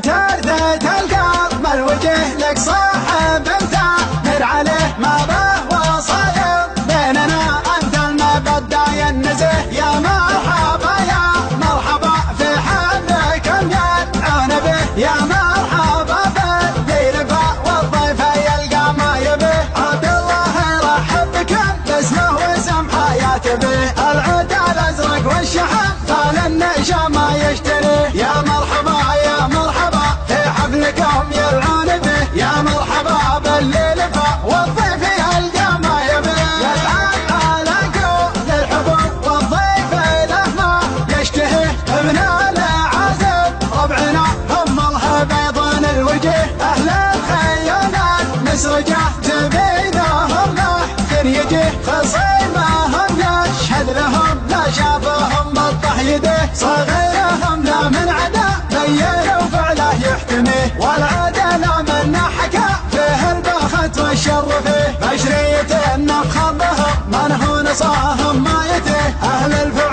ترثت القلب الوجه لك صاحب مثابر عليه ما به وصايا بيننا أنت المبدأ النزه يا مرحبا في حملك يدعون به يا مرحبا بالذي رفع والضيف يلقى ما يبيه عبد الله رحب بك باسمه واسم حياته به العود الازرق والشحن طال النشا ما يشتريه يا مرحبا في حفلكم يلعون به يا مرحبا باللي لفى والضيف يلقى ما يبيه يلعب على كل الحبوب والضيف له ما يشتهيه ابن العازب ربعنا هم البيضان الوجه اهل الخيانات مسرجه جبينهم لحن يجيه خصيمهم يشهد لهم لا شافهم بطح يده صغيرهم لا من عدا بين وفعله يحتميه والعدل من حكى فيه البخت والشر فيه بشرية النفخ بهم من هو نصاهم ما يتيه اهل الفضل